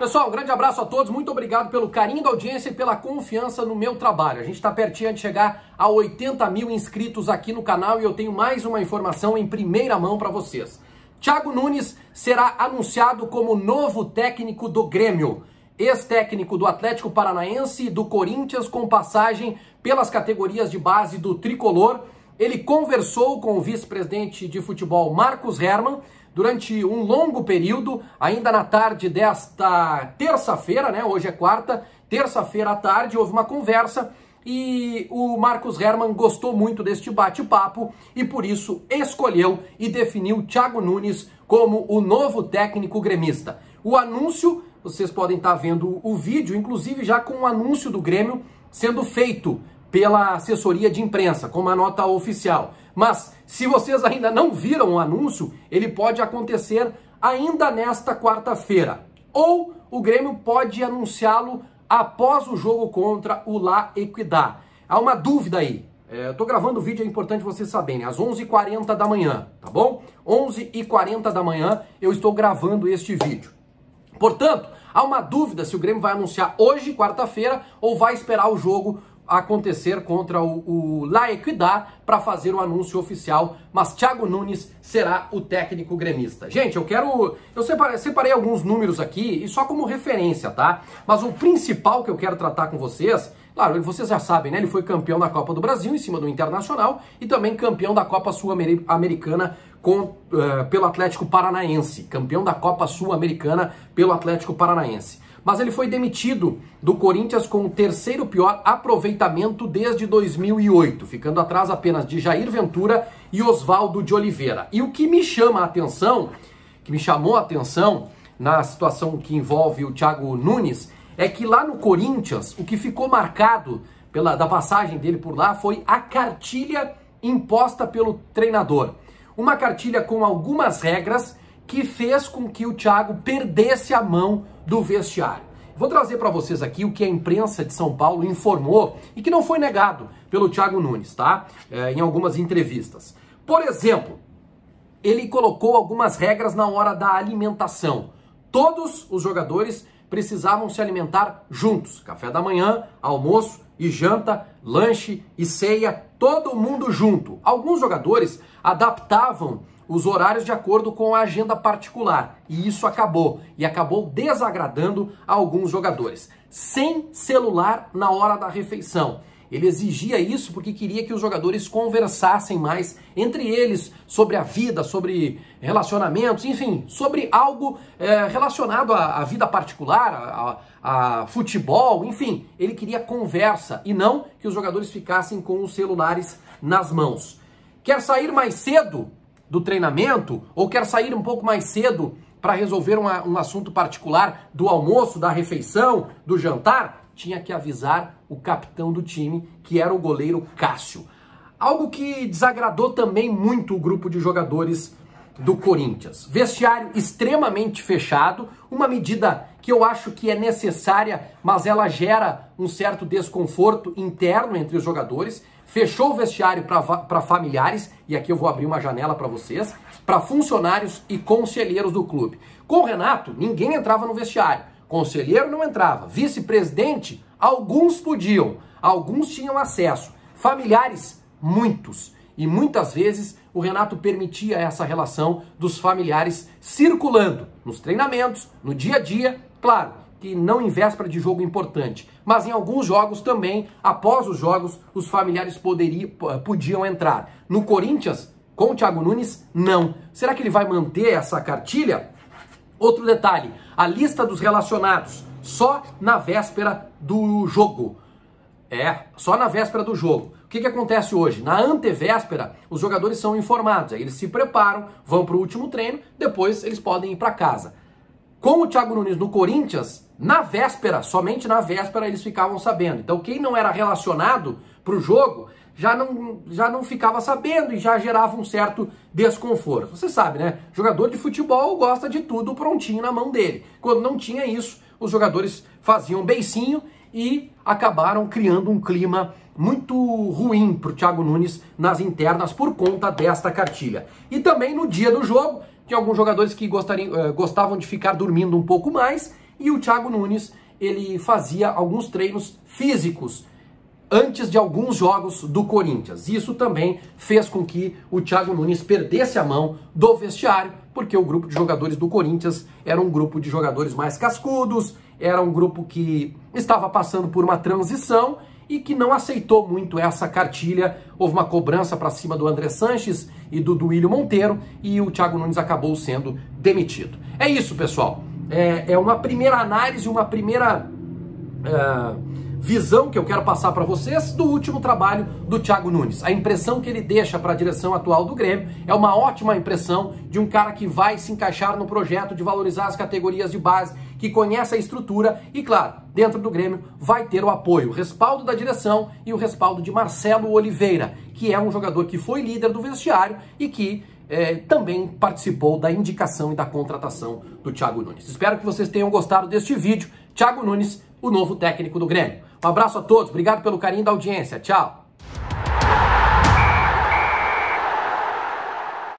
Pessoal, um grande abraço a todos, muito obrigado pelo carinho da audiência e pela confiança no meu trabalho. A gente está pertinho de chegar a 80 mil inscritos aqui no canal e eu tenho mais uma informação em primeira mão para vocês. Thiago Nunes será anunciado como novo técnico do Grêmio. Ex-técnico do Atlético Paranaense e do Corinthians, com passagem pelas categorias de base do Tricolor. Ele conversou com o vice-presidente de futebol Marcos Herrmann durante um longo período, ainda na tarde desta terça-feira, né? Hoje é quarta, terça-feira à tarde, houve uma conversa e o Marcos Herrmann gostou muito deste bate-papo e por isso escolheu e definiu Thiago Nunes como o novo técnico gremista. O anúncio, vocês podem estar vendo o vídeo, inclusive já com o anúncio do Grêmio sendo feito pela assessoria de imprensa, com uma nota oficial. Mas, se vocês ainda não viram o anúncio, ele pode acontecer ainda nesta quarta-feira. Ou o Grêmio pode anunciá-lo após o jogo contra o La Equidad. Há uma dúvida aí. Eu tô gravando o vídeo, é importante vocês saberem, às 11h40 da manhã, tá bom? 11h40 da manhã eu estou gravando este vídeo. Portanto, há uma dúvida se o Grêmio vai anunciar hoje, quarta-feira, ou vai esperar o jogo acontecer contra o La Equidad para fazer o anúncio oficial, mas Thiago Nunes será o técnico gremista. Gente, eu separei alguns números aqui e só como referência, tá? Mas o principal que eu quero tratar com vocês, claro, vocês já sabem, né? Ele foi campeão da Copa do Brasil em cima do Internacional e também campeão da Copa Sul-Americana pelo Atlético Paranaense, campeão da Copa Sul-Americana pelo Atlético Paranaense. Mas ele foi demitido do Corinthians com o terceiro pior aproveitamento desde 2008, ficando atrás apenas de Jair Ventura e Oswaldo de Oliveira. E o que me chamou a atenção na situação que envolve o Thiago Nunes é que lá no Corinthians, o que ficou marcado da passagem dele por lá foi a cartilha imposta pelo treinador. Uma cartilha com algumas regras que fez com que o Thiago perdesse a mão do vestiário. Vou trazer para vocês aqui o que a imprensa de São Paulo informou e que não foi negado pelo Thiago Nunes, tá? Em algumas entrevistas. Por exemplo, ele colocou algumas regras na hora da alimentação. Todos os jogadores precisavam se alimentar juntos. Café da manhã, almoço e janta, lanche e ceia, todo mundo junto. Alguns jogadores adaptavam os horários de acordo com a agenda particular. E isso acabou desagradando a alguns jogadores. Sem celular na hora da refeição. Ele exigia isso porque queria que os jogadores conversassem mais entre eles sobre a vida, sobre relacionamentos, enfim, sobre algo relacionado à vida particular, a futebol, enfim. Ele queria conversa e não que os jogadores ficassem com os celulares nas mãos. Quer sair mais cedo do treinamento ou quer sair um pouco mais cedo para resolver um assunto particular do almoço, da refeição, do jantar, tinha que avisar o capitão do time, que era o goleiro Cássio. Algo que desagradou também muito o grupo de jogadores do Corinthians. Vestiário extremamente fechado, uma medida que eu acho que é necessária, mas ela gera um certo desconforto interno entre os jogadores. Fechou o vestiário para familiares, e aqui eu vou abrir uma janela para vocês, para funcionários e conselheiros do clube. Com o Renato, ninguém entrava no vestiário. Conselheiro não entrava. Vice-presidente, alguns podiam, alguns tinham acesso. Familiares, muitos. E muitas vezes o Renato permitia essa relação dos familiares circulando nos treinamentos, no dia a dia, claro, que não em véspera de jogo importante, mas em alguns jogos também, após os jogos, os familiares podiam entrar. No Corinthians, com o Thiago Nunes, não. Será que ele vai manter essa cartilha? Outro detalhe, a lista dos relacionados, só na véspera do jogo. Só na véspera do jogo. O que acontece hoje? Na antevéspera, os jogadores são informados, aí eles se preparam, vão para o último treino, depois eles podem ir para casa. Com o Thiago Nunes no Corinthians, na véspera, somente na véspera eles ficavam sabendo. Então quem não era relacionado para o jogo já não ficava sabendo e já gerava um certo desconforto. Você sabe, né? Jogador de futebol gosta de tudo prontinho na mão dele. Quando não tinha isso, os jogadores faziam beicinho e acabaram criando um clima muito ruim para o Thiago Nunes nas internas por conta desta cartilha. E também no dia do jogo, tinha alguns jogadores que gostavam de ficar dormindo um pouco mais e o Thiago Nunes, ele fazia alguns treinos físicos antes de alguns jogos do Corinthians. Isso também fez com que o Thiago Nunes perdesse a mão do vestiário, porque o grupo de jogadores do Corinthians era um grupo de jogadores mais cascudos, era um grupo que estava passando por uma transição e que não aceitou muito essa cartilha. Houve uma cobrança para cima do André Sanches e do Duílio Monteiro e o Thiago Nunes acabou sendo demitido. É isso, pessoal. É uma primeira análise, uma primeira visão que eu quero passar para vocês do último trabalho do Thiago Nunes. A impressão que ele deixa para a direção atual do Grêmio é uma ótima impressão de um cara que vai se encaixar no projeto de valorizar as categorias de base, que conhece a estrutura e, claro, dentro do Grêmio vai ter o apoio, o respaldo da direção e o respaldo de Marcelo Oliveira, que é um jogador que foi líder do vestiário e que também participou da indicação e da contratação do Thiago Nunes. Espero que vocês tenham gostado deste vídeo. Thiago Nunes, o novo técnico do Grêmio. Um abraço a todos, obrigado pelo carinho da audiência, tchau!